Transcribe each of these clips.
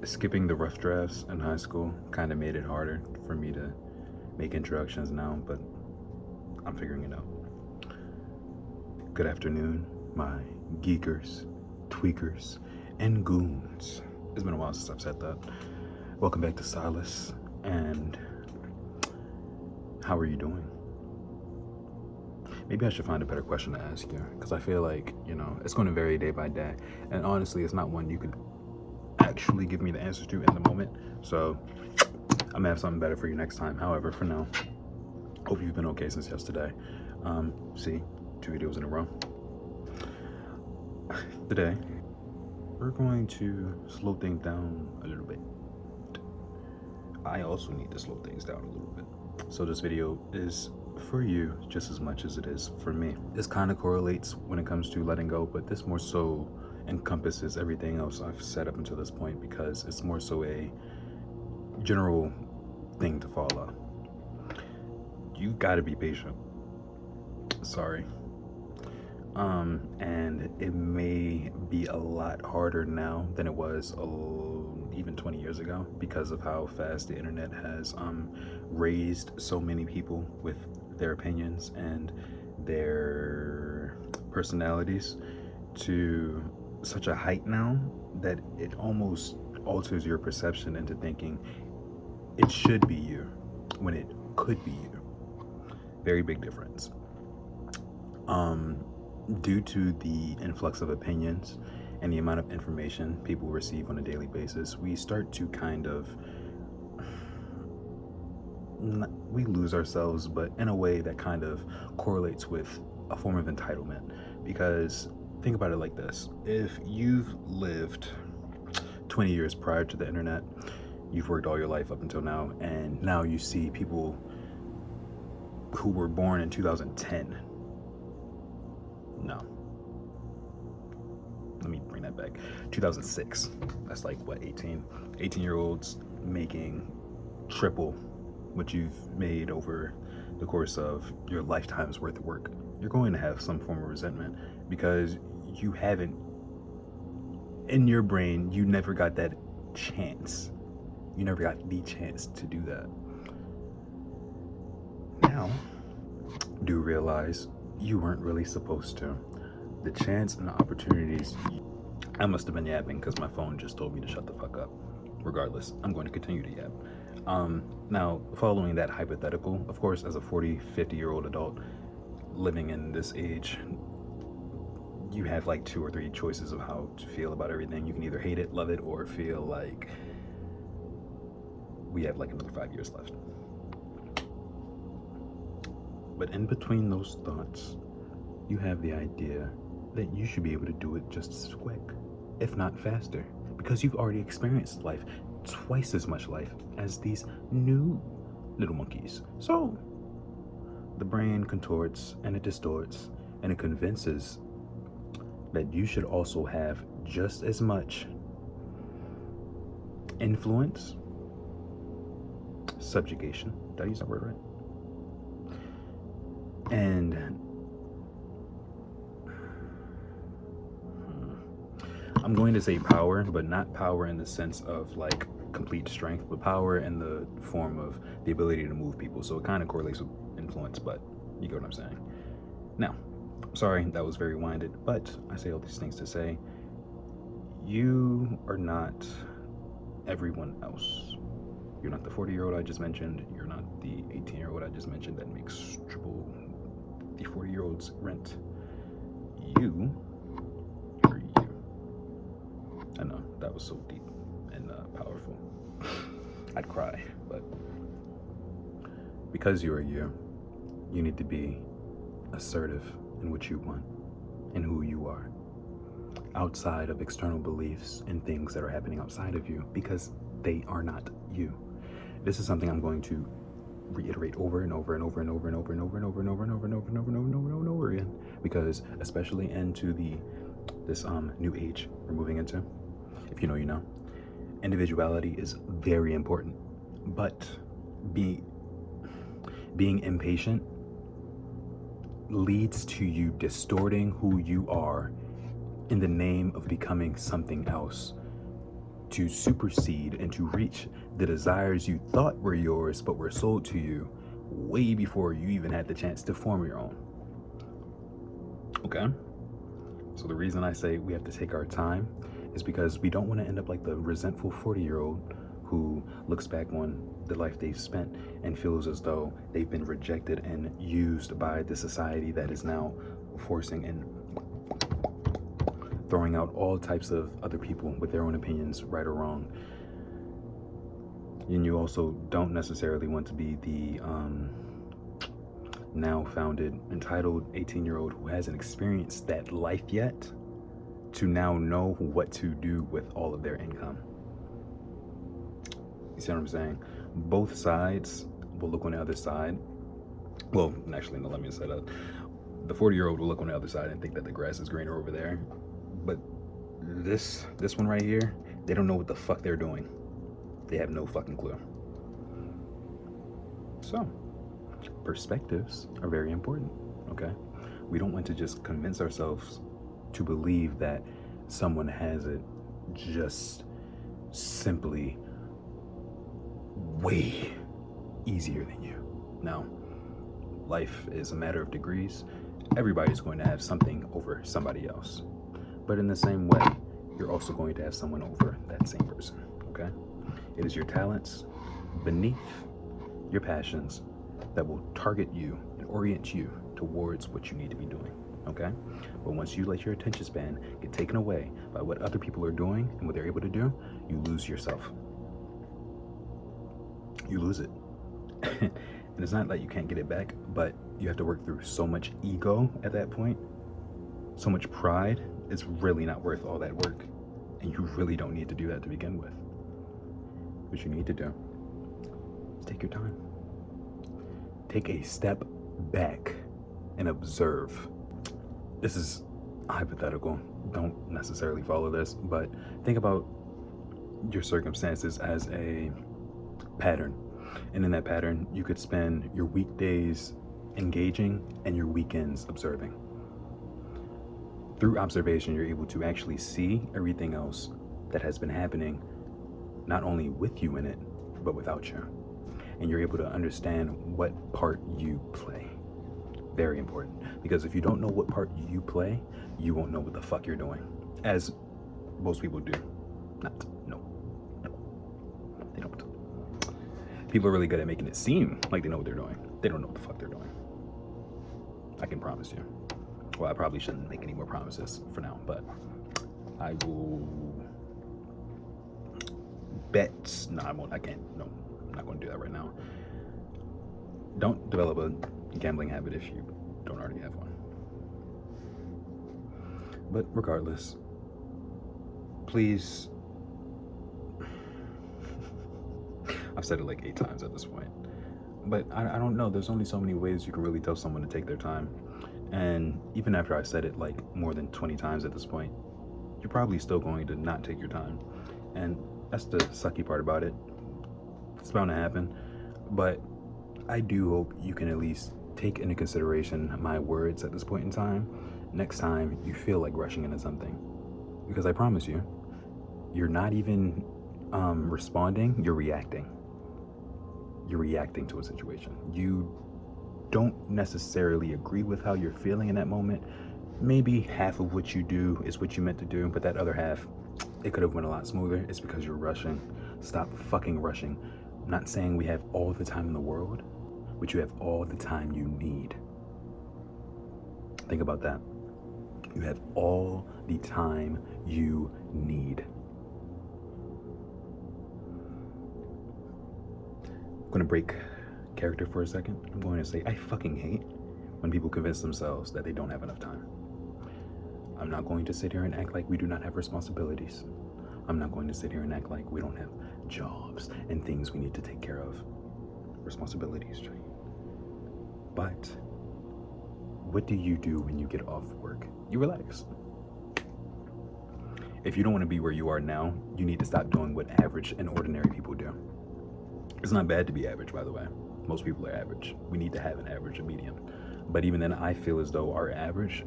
skipping the rough drafts in high school kind of made it harder for me to make introductions now, but I'm figuring it out. Good afternoon, my geekers, tweakers, and goons. It's been a while since I've said that. Welcome back to Solace, and how are you doing? Maybe I should find a better question to ask you, because I feel like, it's going to vary day by day, and honestly, it's not one you could actually give me the answers to in the moment, so I'm gonna have something better for you next time. However, for now, hope you've been okay since yesterday. See, 2 videos in a row. Today, we're going to slow things down a little bit. I also need to slow things down a little bit. So this video is for you just as much as it is for me. This kind of correlates when it comes to letting go, but this more so encompasses everything else I've said up until this point, because it's more so a general thing to follow. You gotta be patient. Sorry. And it may be a lot harder now than it was even 20 years ago, because of how fast the internet has raised so many people with their opinions and their personalities to such a height now that it almost alters your perception into thinking it should be you when it could be you. Very big difference. Due to the influx of opinions and the amount of information people receive on a daily basis, we start to we lose ourselves, but in a way that kind of correlates with a form of entitlement. Because think about it like this: if you've lived 20 years prior to the internet, you've worked all your life up until now, and now you see people who were born in 2010. No. Let me bring that back. 2006. That's like, what, 18-year-olds making triple what you've made over the course of your lifetime's worth of work. You're going to have some form of resentment because you haven't, in your brain, you never got that chance. You never got the chance to do that. Now, do realize you weren't really supposed to. The chance and the opportunities. I must have been yapping because my phone just told me to shut the fuck up. Regardless, I'm going to continue to yap. Now, following that hypothetical, of course, as a 40, 50-year-old adult living in this age, you have like 2 or 3 choices of how to feel about everything. You can either hate it, love it, or feel like we have like another 5 years left. But in between those thoughts, you have the idea that you should be able to do it just as quick, if not faster, because you've already experienced life, twice as much life as these new little monkeys. So the brain contorts and it distorts and it convinces that you should also have just as much influence, subjugation. Did I use that word right? And I'm going to say power, but not power in the sense of like complete strength, but power in the form of the ability to move people. So it kind of correlates with influence, but you get what I'm saying. Now, sorry, that was very winded, but I say all these things to say you are not everyone else. You're not the 40-year-old I just mentioned. You're not the 18-year-old I just mentioned that makes triple the 40-year-old's rent. You are you. I know, that was so deep and powerful. I'd cry, but because you are you, you need to be assertive in what you want and who you are, outside of external beliefs and things that are happening outside of you, because they are not you. This is something I'm going to reiterate over and over and over and over and over and over and over and over and over and over and over and over and over and over again, because especially into this new age we're moving into, if you know, you know, individuality is very important, but being impatient leads to you distorting who you are in the name of becoming something else. to supersede and to reach the desires you thought were yours but were sold to you way before you even had the chance to form your own. Okay? So the reason I say we have to take our time is because we don't want to end up like the resentful 40-year-old who looks back on the life they've spent and feels as though they've been rejected and used by the society that is now forcing and throwing out all types of other people with their own opinions, right or wrong. And you also don't necessarily want to be the now founded, entitled 18-year-old who hasn't experienced that life yet to now know what to do with all of their income. You see what I'm saying? Both sides will look on the other side. Well, actually, no, let me say that. The 40-year-old will look on the other side and think that the grass is greener over there. But this one right here, they don't know what the fuck they're doing. They have no fucking clue. So, perspectives are very important, okay? We don't want to just convince ourselves to believe that someone has it just simply way easier than you. Now, life is a matter of degrees. Everybody's going to have something over somebody else. But in the same way, you're also going to have someone over that same person, okay? It is your talents beneath your passions that will target you and orient you towards what you need to be doing, okay? But once you let your attention span get taken away by what other people are doing and what they're able to do, you lose yourself. You lose it. And it's not like you can't get it back, but you have to work through so much ego at that point, so much pride. It's really not worth all that work. And you really don't need to do that to begin with. What you need to do is take your time. Take a step back and observe. This is hypothetical. Don't necessarily follow this, but think about your circumstances as a pattern. And in that pattern, you could spend your weekdays engaging and your weekends observing. Through observation, you're able to actually see everything else that has been happening, not only with you in it, but without you. And you're able to understand what part you play. Very important. Because if you don't know what part you play, you won't know what the fuck you're doing. As most people do. No. They don't. People are really good at making it seem like they know what they're doing. They don't know what the fuck they're doing. I can promise you. Well, I probably shouldn't make any more promises for now, but I will bet. No, I won't. I can't. No, I'm not going to do that right now. Don't develop a gambling habit if you don't already have one. But regardless, please. I've said it like 8 times at this point. But I don't know. There's only so many ways you can really tell someone to take their time. And even after I said it like more than 20 times at this point, you're probably still going to not take your time. And that's the sucky part about it. It's bound to happen. But I do hope you can at least take into consideration my words at this point in time next time you feel like rushing into something. Because I promise you, you're not even responding, you're reacting. You're reacting to a situation. You don't necessarily agree with how you're feeling in that moment. Maybe half of what you do is what you meant to do, but that other half, it could have went a lot smoother. It's because you're rushing. Stop fucking rushing. I'm not saying we have all the time in the world, but you have all the time you need. Think about that. You have all the time you need. I'm going to break character for a second. I'm going to say I fucking hate when people convince themselves that they don't have enough time. I'm not going to sit here and act like we do not have responsibilities. I'm not going to sit here and act like we don't have jobs and things we need to take care of. Responsibilities, Jay. But what do you do when you get off work? You relax. If you don't want to be where you are now, you need to stop doing what average and ordinary people do. It's not bad to be average, by the way. Most people are average. We need to have an average, a medium. But even then, I feel as though our average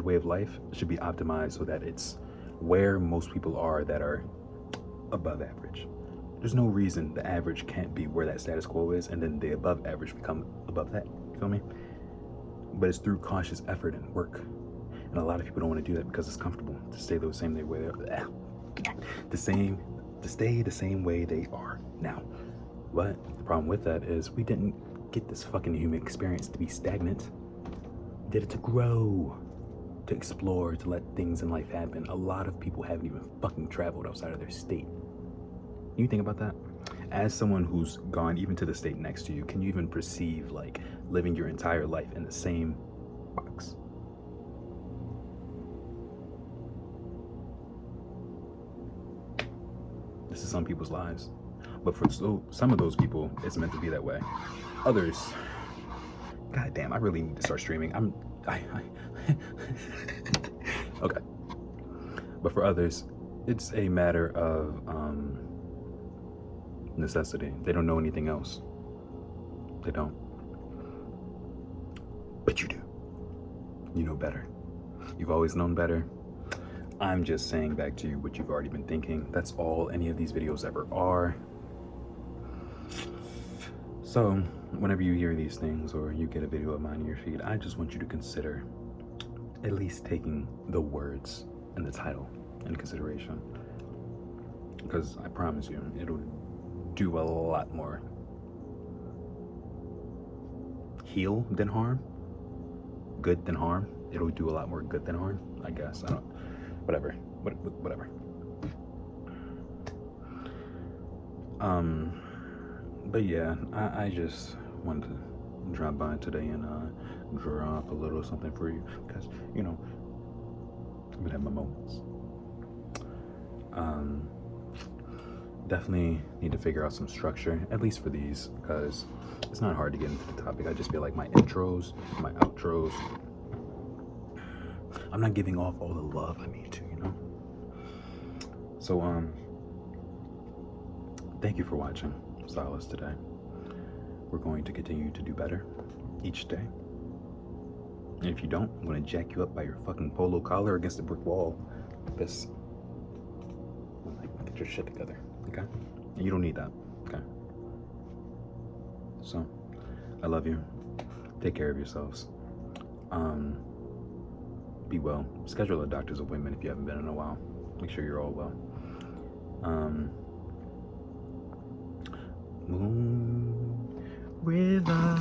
way of life should be optimized so that it's where most people are that are above average. There's no reason the average can't be where that status quo is and then the above average become above that. You feel me? But it's through conscious effort and work. And a lot of people don't want to do that because it's comfortable to stay the same way they are. To stay the same way they are now. But the problem with that is we didn't get this fucking human experience to be stagnant. We did it to grow, to explore, to let things in life happen. A lot of people haven't even fucking traveled outside of their state. You think about that? As someone who's gone even to the state next to you, can you even perceive like living your entire life in the same box? This is some people's lives. But for some of those people, it's meant to be that way. Others, goddamn, I really need to start streaming. Okay. But for others, it's a matter of necessity. They don't know anything else. They don't. But you do. You know better. You've always known better. I'm just saying back to you what you've already been thinking. That's all any of these videos ever are. So whenever you hear these things or you get a video of mine in your feed, I just want you to consider at least taking the words and the title into consideration. Because I promise you, it'll do a lot more heal than harm, good than harm. It'll do a lot more good than harm, I guess. I don't, whatever. But yeah, I just wanted to drop by today and drop a little something for you because, you know, I'm gonna have my moments. Definitely need to figure out some structure, at least for these, because it's not hard to get into the topic. I just feel like my intros, my outros, I'm not giving off all the love I need to, you know? So, thank you for watching Solace today. We're going to continue to do better each day. And if you don't, I'm going to jack you up by your fucking polo collar against the brick wall. This. Get your shit together, okay? And you don't need that, okay? So, I love you. Take care of yourselves. Be well. Schedule a doctor's appointment if you haven't been in a while. Make sure you're all well. Moon River.